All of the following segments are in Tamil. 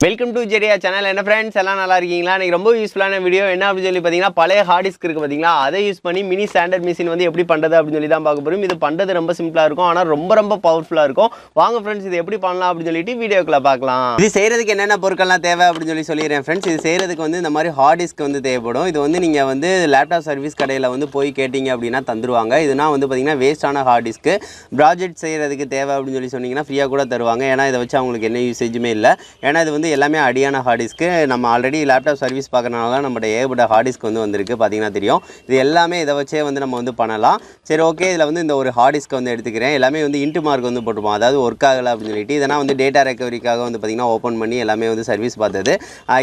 Welcome to Jeriah channel. என்ன ஃப்ரெண்ட்ஸ் எல்லாம் நல்லா இருக்கீங்களா? எனக்கு ரொம்ப யூஸ்ஃபுல்லான வீடியோ என்ன அப்படின்னு சொல்லி பார்த்தீங்கன்னா, பழைய ஹார்ட் டிஸ்க் இருக்குது பார்த்தீங்களா, அதை யூஸ் பண்ணி மினி ஸ்டாண்டர்ட் மிஷின் வந்து எப்படி பண்ணுறது அப்படின்னு சொல்லி தான் பார்க்க போகிறோம். இது பண்ணுறது ரொம்ப சிம்பிளாக இருக்கும், ஆனால் ரொம்ப பவர்ஃபுல்லாக இருக்கும். வாங்க ஃப்ரெண்ட்ஸ், இது எப்படி பண்ணலாம் அப்படின்னு சொல்லிட்டு வீடியோக்குள்ள பார்க்கலாம். இது செய்கிறதுக்கு என்னென்ன பொருட்கள்லாம் தேவை அப்படின்னு சொல்லிடுறேன் ஃப்ரெண்ட்ஸ். இது செய்கிறதுக்கு வந்து இந்த மாதிரி ஹார்ட் டிஸ்க் வந்து தேவைப்படும். இது வந்து நீங்கள் வந்து லேப்டாப் சர்வீஸ் கடையில் வந்து போய் கேட்டிங்க அப்படின்னா தந்துருவாங்க. இதுனா வந்து பார்த்தீங்கன்னா வேஸ்டான ஹார்ட் டிஸ்க்கு. ப்ராஜெக்ட் செய்கிறதுக்கு தேவை அப்படின்னு சொல்லி சொன்னீங்கன்னா ஃப்ரீயாக கூட தருவாங்க. ஏன்னா இதை வச்சு அவங்களுக்கு என்ன யூசேஜுமே இல்லை. ஏன்னா இது வந்து எல்லாமே அடியான ஹார்ட் டிஸ்க்கு. நம்ம ஆல்ரெடி லேப்டாப் சர்வீஸ் பார்க்கறனால தான் நம்மளோட ஏகப்பட்ட ஹார்ட் டிஸ்க் வந்து வந்திருக்கு, பார்த்தீங்கன்னா தெரியும். இது எல்லாமே இதை வச்சே வந்து நம்ம வந்து பண்ணலாம். சரி, ஓகே. இதில் வந்து இந்த ஒரு ஹார்ட் டிஸ்க் வந்து எடுத்துக்கிறேன். எல்லாமே வந்து இன்ட்டு மார்க் வந்து போட்டுப்போம், அதாவது ஒர்க் ஆகலை அப்படின்னு சொல்லிட்டு. இதனால் வந்து டேட்டா ரெக்கவரிக்காக வந்து பார்த்திங்கன்னா ஓப்பன் பண்ணி எல்லாமே வந்து சர்வீஸ் பார்த்தது.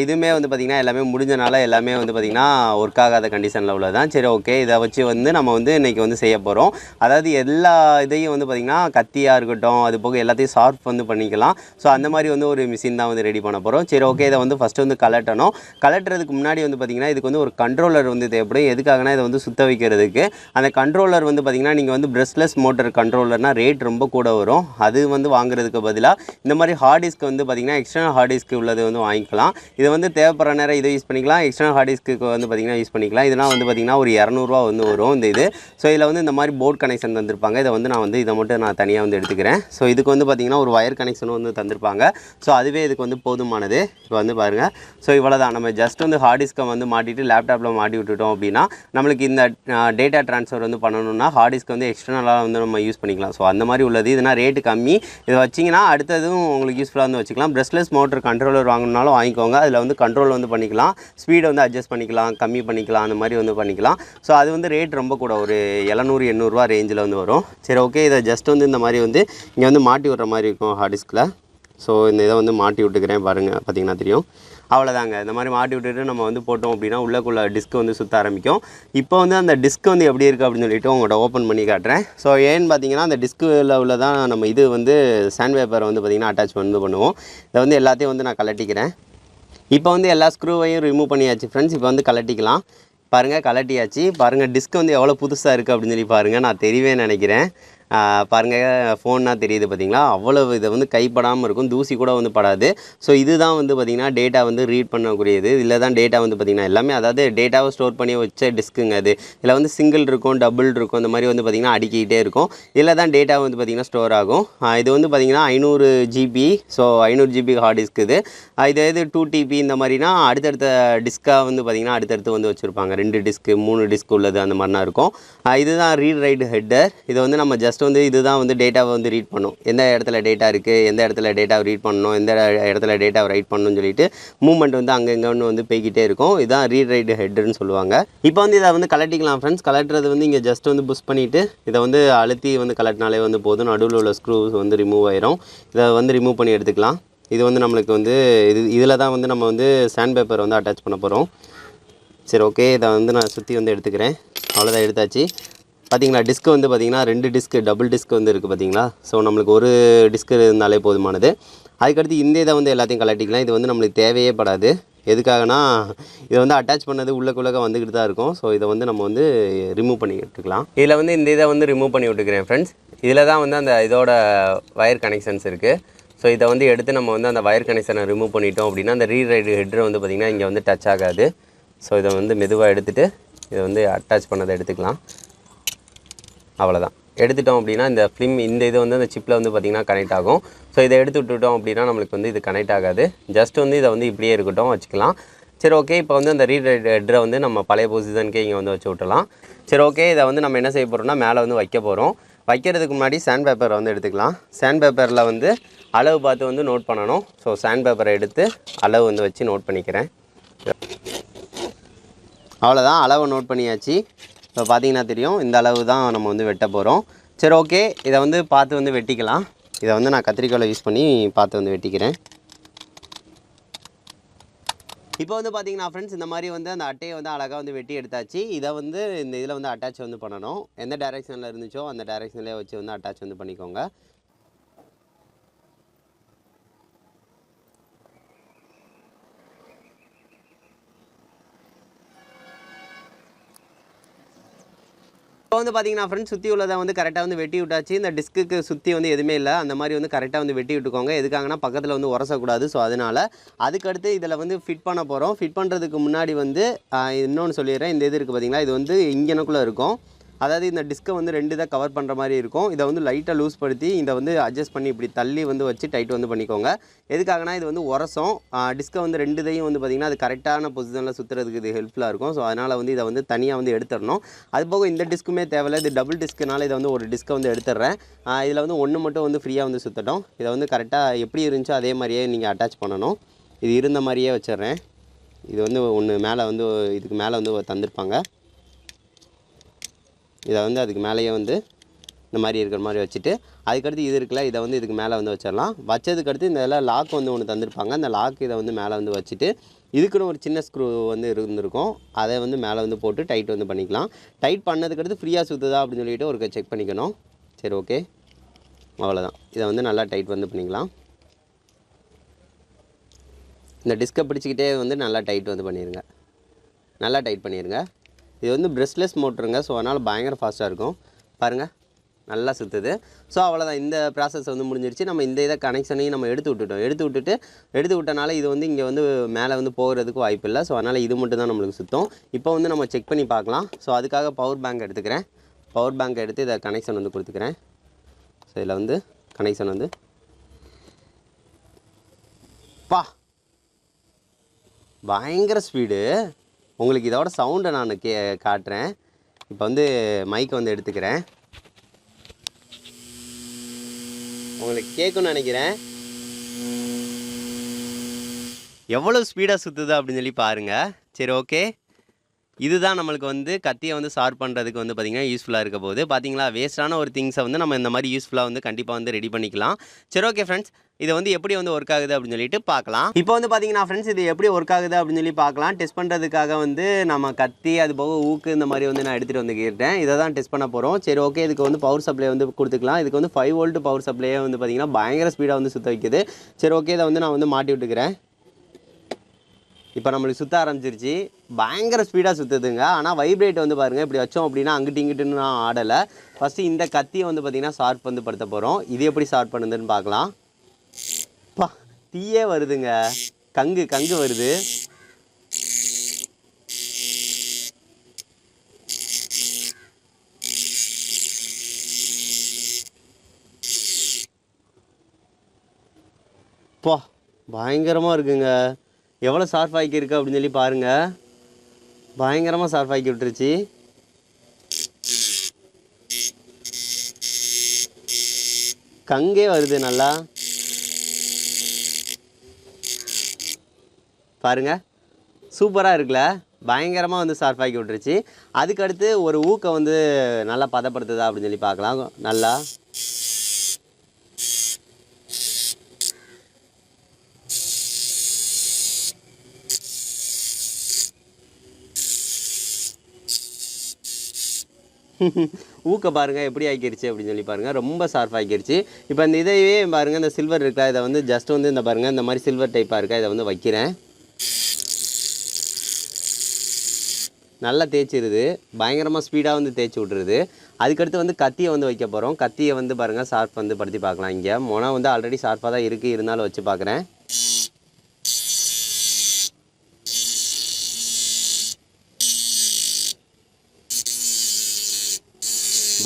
இதுவுமே வந்து பார்த்திங்கன்னா எல்லாமே முடிஞ்சனால எல்லாமே வந்து பார்த்திங்கன்னா ஒர்க் ஆகாத கண்டிஷனில் உள்ளதான். சரி, ஓகே. இதை வச்சு வந்து நம்ம வந்து இன்றைக்கி வந்து செய்ய போகிறோம். அதாவது எல்லா இதையும் வந்து பார்த்திங்கன்னா கத்தியாக இருக்கட்டும், அது போக எல்லாத்தையும் ஷார்ப் வந்து பண்ணிக்கலாம். ஸோ அந்த மாதிரி வந்து ஒரு மிஷின் தான் வந்து ரெடி பண்ண போகிறோம். சரி, ஓகே. இதை வந்து ஃபஸ்ட்டு வந்து கலட்டுறதுக்கு முன்னாடி வந்து பார்த்திங்கன்னா இதுக்கு வந்து ஒரு கண்ட்ரோலர் வந்து தேவைப்படும். எதுக்காகனா இதை வந்து சுத்த வைக்கிறதுக்கு. அந்த கண்ட்ரோலர் வந்து பார்த்திங்கன்னா நீங்கள் வந்து பிரஷ்லெஸ் மோட்டர் கண்ட்ரோலர்னால் ரேட் ரொம்ப கூட வரும். அது வந்து வாங்குறதுக்கு பதிலாக இந்த மாதிரி ஹார்ட் டிஸ்க் வந்து பார்த்திங்கன்னா எக்ஸ்டர்னல் ஹார்ட் டிஸ்க் உள்ளது வந்து வாங்கிக்கலாம். இதை வந்து தேவைப்படுற நேரம் இதை யூஸ் பண்ணிக்கலாம், எக்ஸ்டர்னல் ஹார்ட் டிஸ்க்கு வந்து பார்த்திங்கன்னா யூஸ் பண்ணிக்கலாம். இதெல்லாம் வந்து பார்த்திங்கன்னா ஒரு 200 வந்து வரும் இந்த இது. ஸோ இதில் வந்து இந்த மாதிரி போர்ட் கனெக்ஷன் தந்திருப்பாங்க. இதை வந்து நான் வந்து இதை மட்டும் நான் தனியாக வந்து எடுத்துக்கிறேன். ஸோ இதுக்கு வந்து பார்த்திங்கன்னா ஒரு வயர் கனெக்ஷனும் வந்து தந்திருப்பாங்க. ஸோ அதுவே இதுக்கு வந்து போதுமானது. இப்போ வந்து பாருங்கள். ஸோ இவ்வளோ தான். நம்ம ஜஸ்ட் வந்து ஹார்ட் டிஸ்க்கை வந்து மாட்டிட்டு லேப்டாப்பில் மாட்டி விட்டுட்டோம் அப்படின்னா நம்மளுக்கு இந்த டேட்டா ட்ரான்ஸ்ஃபர் வந்து பண்ணணும்னா ஹார்ட் டிஸ்க் வந்து எக்ஸ்டர்னலாக வந்து நம்ம யூஸ் பண்ணிக்கலாம். ஸோ அந்த மாதிரி உள்ளது. இதனால் ரேட்டு கம்மி. இதை வச்சிங்கன்னா அடுத்ததும் உங்களுக்கு யூஸ்ஃபுல்லாக வந்து வச்சுக்கலாம். பிரஷ்லெஸ் மோட்டர் கண்ட்ரோலர் வாங்கணுன்னாலும் வாங்கிக்கோங்க. அதில் வந்து கண்ட்ரோல் வந்து பண்ணிக்கலாம், ஸ்பீடை வந்து அட்ஜஸ்ட் பண்ணிக்கலாம், கம்மி பண்ணிக்கலாம், அந்த மாதிரி வந்து பண்ணிக்கலாம். ஸோ அது வந்து ரேட் ரொம்ப கூட, ஒரு 700-800 ரேஞ்சில் வந்து வரும். சரி, ஓகே. இதை ஜஸ்ட் வந்து இந்த மாதிரி வந்து இங்கே வந்து மாட்டி விட்ற மாதிரி இருக்கும் ஹார்ட் டிஸ்கில். ஸோ இந்த இதை வந்து மாட்டி விட்டுக்கிறேன், பாருங்கள், பார்த்திங்கன்னா தெரியும். அவ்வளோதாங்க. இந்த மாதிரி மாட்டி விட்டுட்டு நம்ம வந்து போட்டோம் அப்படின்னா உள்ளக்குள்ளே டிஸ்க் வந்து சுற்ற ஆரம்பிக்கும். இப்போ வந்து அந்த டிஸ்க் வந்து எப்படி இருக்குது அப்படின்னு சொல்லிட்டு உங்கள்கிட்ட ஓப்பன் பண்ணி காட்டுறேன். ஸோ ஏன்னு பார்த்தீங்கன்னா அந்த டிஸ்கில் உள்ள தான் நம்ம இது வந்து சாண்ட் பேப்பரை வந்து பார்த்திங்கன்னா அட்டாச் வந்து பண்ணுவோம். இதை வந்து எல்லாத்தையும் வந்து நான் கலட்டிக்கிறேன். இப்போ வந்து எல்லா ஸ்க்ரூவையும் ரிமூவ் பண்ணியாச்சு ஃப்ரெண்ட்ஸ். இப்போ வந்து கலட்டிக்கலாம். பாருங்கள், கலட்டியாச்சு. பாருங்கள் டிஸ்க் வந்து எவ்வளோ புதுசாக இருக்குது அப்படின்னு சொல்லி பாருங்கள். நான் தெரியவே நினைக்கிறேன். பாருங்கள், ஃபோன்னா தெரியுது பார்த்தீங்களா? அவ்வளவு இதை வந்து கைப்படாமல் இருக்கும், தூசி கூட வந்து படாது. ஸோ இதுதான் வந்து பார்த்திங்கன்னா டேட்டா வந்து ரீட் பண்ணக்கூடியது. இதில் தான் டேட்டா வந்து பார்த்திங்கன்னா எல்லாமே, அதாவது டேட்டாவை ஸ்டோர் பண்ணி வச்ச டிஸ்க்குங்க அது. இதில் வந்து சிங்கிள் இருக்கும், டபுள் இருக்கும், இந்த மாதிரி வந்து பார்த்திங்கன்னா அடிக்கிட்டே இருக்கும். இதில் தான் டேட்டா வந்து பார்த்திங்கன்னா ஸ்டோர் ஆகும். இது வந்து பார்த்திங்கன்னா 500 GB. So 500 GB hard disk இது. இது 2 டிபி இந்த மாதிரினா அடுத்தடுத்த டிஸ்க்காக வந்து பார்த்திங்கன்னா அடுத்தடுத்து வந்து வச்சுருப்பாங்க. 2 டிஸ்க்கு 3 டிஸ்க் உள்ளது அந்த மாதிரிலாம் இருக்கும். இதுதான் ரீட் ரைட் ஹெட்டர். இதை வந்து நம்ம ஜஸ்ட் வந்து இதுதான் வந்து டேட்டாவை வந்து ரீட் பண்ணும். எந்த இடத்துல டேட்டா இருக்குது, எந்த இடத்துல டேட்டாவை ரீட் பண்ணணும், எந்த இடத்துல டேட்டாவை ரைட் பண்ணணும்னு சொல்லிட்டு மூவ்மெண்ட் வந்து அங்கங்கன்னு வந்து போய்கிட்டே இருக்கும். இதுதான் ரீட் ரைட் ஹெட்டுன்னு சொல்லுவாங்க. இப்போ வந்து இதை வந்து கலட்டிக்கலாம் ஃப்ரெண்ட்ஸ். கலட்டுறது வந்து இங்கே ஜஸ்ட் வந்து புஷ் பண்ணிவிட்டு இதை வந்து அழுத்தி வந்து கலட்டினாலே வந்து போதும். நடுவில் உள்ள ஸ்க்ரூஸ் வந்து ரிமூவ் ஆயிரும். இதை வந்து ரிமூவ் பண்ணி எடுத்துக்கலாம். இது வந்து நம்மளுக்கு வந்து இதில் தான் வந்து நம்ம வந்து சாண்ட் பேப்பர் வந்து அட்டாச் பண்ண போகிறோம். சரி, ஓகே. இதை வந்து நான் சுற்றி வந்து எடுத்துக்கிறேன். அவ்வளோதான், எடுத்தாச்சு. பார்த்திங்களா, டிஸ்க் வந்து பார்த்திங்கன்னா 2 டிஸ்க்கு டபுள் டிஸ்க் வந்து இருக்குது பார்த்திங்களா? ஸோ நம்மளுக்கு ஒரு டிஸ்க் இருந்தாலே போதுமானது. அதுக்கடுத்து இந்த இதை வந்து எல்லாத்தையும் கலட்டிக்கலாம். இது வந்து நம்மளுக்கு தேவையே படாது. எதுக்காகனா இதை வந்து அட்டாச் பண்ணது உள்ளக்குள்ளே வந்துக்கிட்டு தான் இருக்கும். ஸோ இதை வந்து நம்ம வந்து ரிமூவ் பண்ணி விட்டுக்கலாம். இதில் வந்து இந்த இதை வந்து ரிமூவ் பண்ணி விட்டுக்கிறேன் ஃப்ரெண்ட்ஸ். இதில் தான் வந்து அந்த இதோட வயர் கனெக்ஷன்ஸ் இருக்குது. ஸோ இதை வந்து எடுத்து நம்ம வந்து அந்த வயர் கனெக்ஷனை ரிமூவ் பண்ணிட்டோம் அப்படின்னா அந்த ரீட் ரைட் ஹெட்ரு வந்து பார்த்திங்கன்னா இங்கே வந்து டச் ஆகாது. ஸோ இதை வந்து மெதுவாக எடுத்துகிட்டு இதை வந்து அட்டாச் பண்ணதை எடுத்துக்கலாம். அவ்வளோதான். எடுத்துட்டோம் அப்படின்னா இந்த ஃபிலிம் இந்த இது வந்து அந்த சிப்பில் வந்து பார்த்திங்கன்னா கனெக்ட் ஆகும். ஸோ இதை எடுத்து விட்டுட்டோம் அப்படின்னா நம்மளுக்கு வந்து இது கனெக்ட் ஆகாது. ஜஸ்ட் வந்து இதை வந்து இப்படியே இருக்கட்டும், வச்சுக்கலாம். சரி, ஓகே. இப்போ வந்து அந்த ரீட் ரைட் ஹெட்டரை வந்து நம்ம பழைய பொசிஷனுக்கே இங்கே வந்து வச்சு விட்டலாம். சரி, ஓகே. இதை வந்து நம்ம என்ன செய்ய போகிறோம்னா மேலே வந்து வைக்க போகிறோம். வைக்கிறதுக்கு முன்னாடி சாண்ட் பேப்பரை வந்து எடுத்துக்கலாம். சாண்ட் பேப்பரில் வந்து அளவு பார்த்து வந்து நோட் பண்ணணும். ஸோ சாண்ட் பேப்பரை எடுத்து அளவு வந்து வச்சு நோட் பண்ணிக்கிறேன். அவ்வளோதான், அளவை நோட் பண்ணியாச்சு. இப்போ பார்த்திங்கன்னா தெரியும், இந்த அளவு தான் நம்ம வந்து வெட்ட போகிறோம். சரி, ஓகே. இதை வந்து பார்த்து வந்து வெட்டிக்கலாம். இதை வந்து நான் கத்திரிக்கோலை யூஸ் பண்ணி பார்த்து வந்து வெட்டிக்கிறேன். இப்போ வந்து பார்த்திங்கன்னா ஃப்ரெண்ட்ஸ், இந்த மாதிரி வந்து அந்த அட்டையை வந்து அழகாக வந்து வெட்டி எடுத்தாச்சு. இதை வந்து இந்த இதில் வந்து அட்டாச் வந்து பண்ணணும். எந்த டைரெக்ஷனில் இருந்துச்சோ அந்த டைரெக்ஷன்லேயே வச்சு வந்து அட்டாச் வந்து பண்ணிக்கோங்க. இப்போ வந்து பார்த்தீங்கன்னா ஃப்ரெண்ட்ஸ் சுற்றி உள்ளதை வந்து கரெக்டாக வந்து வெட்டி விட்டாச்சு. இந்த டிஸ்க்கு சுற்றி வந்து எதுவுமே இல்லை, அந்த மாதிரி வந்து கரெக்டாக வந்து வெட்டி விட்டுக்கோங்க. எதுக்காகனா பக்கத்தில் வந்து உரசக்கூடாது. ஸோ அதனால் அதுக்கடுத்து இதில் வந்து ஃபிட் பண்ண போகிறோம். ஃபிட் பண்ணுறதுக்கு முன்னாடி வந்து இன்னொன்று சொல்லிடுறேன். இந்த இது இருக்குது பார்த்தீங்களா, இது வந்து இங்கனக்குள்ளே இருக்கும். அதாவது இந்த டிஸ்கை வந்து 2 இதாக கவர் பண்ணுற மாதிரி இருக்கும். இதை வந்து லைட்டாக லூஸ் படுத்தி இதை வந்து அட்ஜஸ்ட் பண்ணி இப்படி தள்ளி வந்து வச்சு டைட் வந்து பண்ணிக்கோங்க. எதுக்காகனா இது வந்து உரசம். டிஸ்கை வந்து 2 இதையும் வந்து பார்த்திங்கன்னா அது கரெக்டான பொசிஷனில் சுற்றுறதுக்கு இது ஹெல்ப்ஃபுல்லாக இருக்கும். ஸோ அதனால் வந்து இதை வந்து தனியாக வந்து எடுத்துடணும். அது போக இந்த டிஸ்க்குமே தேவையில்லை, இது டபுள் டிஸ்க்குனால இதை வந்து ஒரு டிஸ்க்கை வந்து எடுத்துடுறேன். இதில் வந்து ஒன்று மட்டும் வந்து ஃப்ரீயாக வந்து சுற்றட்டும். இதை வந்து கரெக்டாக எப்படி இருந்துச்சோ அதே மாதிரியே நீங்கள் அட்டாச் பண்ணணும். இது இருந்த மாதிரியே வச்சிடுறேன். இது வந்து ஒன்று மேலே வந்து இதுக்கு மேலே வந்து தந்திருப்பாங்க. இதை வந்து அதுக்கு மேலேயே வந்து இந்த மாதிரி இருக்கிற மாதிரி வச்சுட்டு அதுக்கடுத்து இது இருக்குல்ல, இதை வந்து இதுக்கு மேலே வந்து வச்சிடலாம். வச்சதுக்கடுத்து இந்த எல்லாம் லாக் வந்து ஒன்று தந்திருப்பாங்க. அந்த லாக் இதை வந்து மேலே வந்து வச்சுட்டு இதுக்குன்னு ஒரு சின்ன ஸ்க்ரூ வந்து இருந்திருக்கும். அதை வந்து மேலே வந்து போட்டு டைட் வந்து பண்ணிக்கலாம். டைட் பண்ணதுக்கடுத்து ஃப்ரீயாக சுற்றுதா அப்படின்னு சொல்லிட்டு ஒரு செக் பண்ணிக்கணும். சரி, ஓகே, அவ்வளோதான். இதை வந்து நல்லா டைட் வந்து பண்ணிக்கலாம். இந்த டிஸ்கை பிடிச்சிக்கிட்டே வந்து நல்லா டைட் வந்து பண்ணிடுங்க. நல்லா டைட் பண்ணிடுங்க. இது வந்து பிரஷ்லெஸ் மோட்டருங்க. ஸோ அதனால் பயங்கர ஃபாஸ்ட்டாக இருக்கும். பாருங்கள், நல்லா சுற்றுது. ஸோ அவ்வளோதான், இந்த ப்ராசஸ் வந்து முடிஞ்சிருச்சு. நம்ம இந்த இதை கனெக்ஷனையும் நம்ம எடுத்து விட்டனால இது வந்து இங்கே வந்து மேலே வந்து போகிறதுக்கு வாய்ப்பு இல்லை. ஸோ அதனால் இது மட்டும் தான் நம்மளுக்கு சுற்றும். இப்போ வந்து நம்ம செக் பண்ணி பார்க்கலாம். ஸோ அதுக்காக பவர் பேங்க் எடுத்துக்கிறேன். பவர் பேங்க் எடுத்து இதை கனெக்ஷன் வந்து கொடுத்துக்கிறேன். ஸோ இதில் வந்து கனெக்ஷன் வந்து பயங்கர ஸ்பீடு. உங்களுக்கு இதோட சவுண்டை நான் காட்டுறேன். இப்போ வந்து மைக்கை வந்து எடுத்துக்கிறேன். உங்களுக்கு கேட்கும்னு நினைக்கிறேன். எவ்வளோ ஸ்பீடாக சுற்றுது அப்படின்னு சொல்லி பாருங்கள். சரி, ஓகே, இதுதான் நம்மளுக்கு வந்து கத்தியை வந்து ஷார்ப் பண்ணுறதுக்கு வந்து பார்த்திங்கன்னா யூஸ்ஃபுல்லாக இருக்க போகுது. பார்த்தீங்களா, வேஸ்ட்டான ஒரு திங்ஸை வந்து நம்ம இந்த மாதிரி யூஸ்ஃபுல்லாக வந்து கண்டிப்பாக வந்து ரெடி பண்ணிக்கலாம். சரி, ஓகே ஃப்ரெண்ட்ஸ், இதை வந்து எப்படி வந்து ஒர்க் ஆகுது அப்படின்னு சொல்லிட்டு பார்க்கலாம். இப்போ வந்து பார்த்தீங்கன்னா ஃப்ரெண்ட்ஸ், இது எப்படி ஒர்க் ஆகுது அப்படின்னு சொல்லி பார்க்கலாம். டெஸ்ட் பண்ணுறதுக்காக வந்து நம்ம கத்தி, அது போக ஊக்கு இந்த மாதிரி வந்து நான் எடுத்துகிட்டு வந்து கேட்டேன். இதை தான் டெஸ்ட் பண்ண போகிறோம். சரி, ஓகே, இதுக்கு வந்து பவர் சப்ளை வந்து கொடுத்துக்கலாம். இதுக்கு வந்து 5 வோல்ட் பவர் சப்ளையே வந்து பார்த்திங்கன்னா பயங்கர ஸ்பீடாக வந்து சுற்ற வைக்குது. சரி, ஓகே, இதை வந்து நான் வந்து மாட்டி விட்டுக்கிறேன். இப்போ நம்மளுக்கு சுற்ற ஆரம்பிச்சிருச்சு. பயங்கர ஸ்பீடாக சுற்றுதுங்க. ஆனால் வைப்ரேட் வந்து பாருங்கள், இப்படி வச்சோம் அப்படின்னா அங்கிட்டு இங்கிட்டுன்னு நான் ஆடலை. ஃபஸ்ட்டு இந்த கத்தியை வந்து பார்த்திங்கன்னா ஷார்ப் வந்து படுத்த போகிறோம். இது எப்படி ஷார்ப் பண்ணுதுன்னு பார்க்கலாம். தீயே வருதுங்க, கங்கு வருது. பயங்கரமாக இருக்குங்க. எவ்வளோ ஷார்ப் ஆக்கி இருக்கு அப்படின்னு சொல்லி பாருங்கள். பயங்கரமாக ஷார்ப் ஆக்கி விட்டுருச்சு. கங்கே வருது நல்லா. பாருங்கள், சூப்பராக இருக்குல்ல. பயங்கரமாக வந்து ஷார்ப் ஆக்கி விட்டுருச்சு. அதுக்கடுத்து ஒரு ஊக்கை வந்து நல்லா பதப்படுத்துதா அப்படின்னு சொல்லி பார்க்கலாம். நல்லா ஊக்க பாருங்கள் எப்படி ஆக்கிடுச்சு அப்படின்னு சொல்லி பாருங்கள். ரொம்ப ஷார்ப் ஆக்கிடுச்சு. இப்போ இந்த இதையே பாருங்கள், இந்த சில்வர் இருக்கா, இதை வந்து ஜஸ்ட் வந்து இந்த பாருங்கள், இந்த மாதிரி சில்வர் டைப்பாக இருக்கா, இதை வந்து வைக்கிறேன். நல்லா தேய்ச்சிருது. பயங்கரமாக ஸ்பீடாக வந்து தேய்ச்சி விட்ருது. அதுக்கடுத்து வந்து கத்தியை வந்து வைக்க போகிறோம். கத்தியை வந்து பாருங்கள் ஷார்ப் வந்து படுத்தி பார்க்கலாம். இங்கே மொனை வந்து ஆல்ரெடி ஷார்ப்பாக தான் இருக்குது, இருந்தாலும் வச்சு பார்க்குறேன்.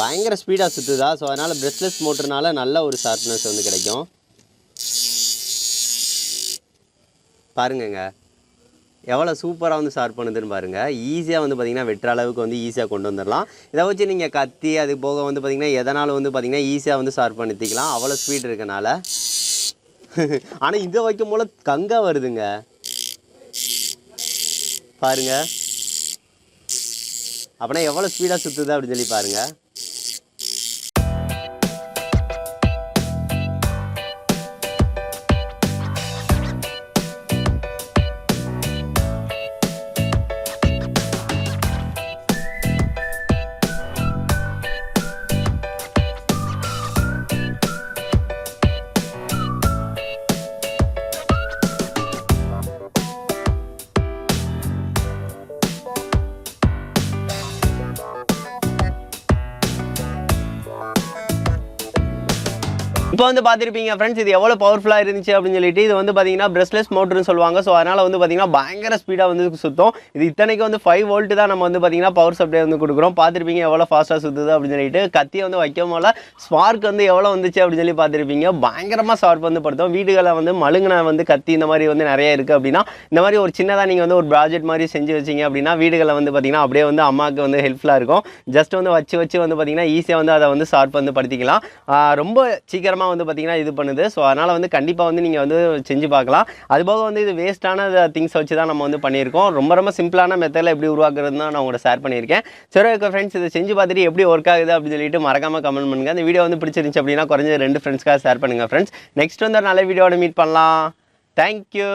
பயங்கர ஸ்பீடாக சுற்றுதா. ஸோ அதனால் பிரஷ்லெஸ் மோட்டர்னால நல்ல ஒரு ஷார்ப்னஸ் வந்து கிடைக்கும். பாருங்கங்க, எவ்வளோ சூப்பராக வந்து ஷார்ப் பண்ணுதுன்னு பாருங்கள். ஈஸியாக வந்து பார்த்திங்கன்னா வெட்டுற அளவுக்கு வந்து ஈஸியாக கொண்டு வந்துடலாம். இதை வச்சு நீங்கள் கத்தி, அது போக வந்து பார்த்திங்கன்னா எதனாலும் வந்து பார்த்திங்கன்னா ஈஸியாக வந்து ஷார்ப் பண்ணிக்கலாம், அவ்வளோ ஸ்பீட் இருக்கனால. ஆனால் இதை வைக்கும் போல கங்கா வருதுங்க பாருங்கள். அப்படின்னா எவ்வளோ ஸ்பீடாக சுற்றுது அப்படின்னு சொல்லி பாருங்கள். இப்போ வந்து பார்த்துருப்பீங்க ஃப்ரெண்ட்ஸ், இது எவ்வளோ பவர்ஃபுல்லாக இருந்துச்சு அப்படின்னு சொல்லிட்டு. இது வந்து பார்த்தீங்கன்னா பிரஷ்லெஸ் மோட்டர்னு சொல்லுவாங்க. ஸோ அதனால் வந்து பார்த்தீங்கன்னா பயங்கர ஸ்பீடாக வந்து சுற்றும். இது இத்தனைக்கு வந்து 5 வோல்ட் தான் நம்ம வந்து பார்த்தீங்கன்னா பவர் சப்ளை வந்து கொடுக்குறோம். பார்த்துருப்பீங்க எவ்வளோ ஃபாஸ்ட்டாக சுற்றுது அப்படின்னு சொல்லிட்டு. கத்தியை வந்து வைக்கும் போல ஸ்பார்க் வந்து எவ்வளோ வந்துச்சு அப்படின்னு சொல்லி பார்த்துருப்பீங்க. பயங்கரமாக ஷார்ப் வந்து படுத்தும். வீடுகளை வந்து மழுங்கின வந்து கத்தி இந்த மாதிரி வந்து நிறைய இருக்குது அப்படின்னா, இந்த மாதிரி ஒரு சின்னதாக நீங்கள் வந்து ஒரு ப்ராஜெக்ட் மாதிரி செஞ்சு வச்சிங்க அப்படின்னா வீடுகளை வந்து பார்த்தீங்கன்னா அப்படியே வந்து அம்மாவுக்கு வந்து ஹெல்ப்ஃபுல்லாக இருக்கும். ஜஸ்ட் வந்து வச்சு வந்து பார்த்தீங்கன்னா ஈஸியாக வந்து அதை வந்து ஷார்ப் வந்து படுத்திக்கலாம். ரொம்ப சீக்கிரமாக வந்து பார்த்தீங்கன்னா இது பண்ணுது. ஸோ அதனால் வந்து கண்டிப்பாக வந்து நீங்கள் வந்து செஞ்சு பார்க்கலாம். அதுபோக வந்து இது வேஸ்ட்டான திங்ஸ் வச்சு தான் நம்ம வந்து பண்ணியிருக்கோம். ரொம்ப சிம்பிளான மெத்தடில் எப்படி உருவாக்குறது தான் நான் உங்களோட ஷேர் பண்ணியிருக்கேன். சரி ஓகே ஃப்ரெண்ட்ஸ், இதை செஞ்சு பார்த்துட்டு எப்படி ஒர்க் ஆகுது அப்படின்னு சொல்லிட்டு மறக்காமல் கமெண்ட் பண்ணுங்கள். இந்த வீடியோ வந்து பிடிச்சிருந்துச்சு அப்படின்னா குறைஞ்ச 2 ஃப்ரெண்ட்ஸ்க்காக ஷேர் பண்ணுங்கள் ஃப்ரெண்ட்ஸ். நெக்ஸ்ட் வந்து ஒரு நல்ல வீடியோட மீட் பண்ணலாம். தேங்க்யூ.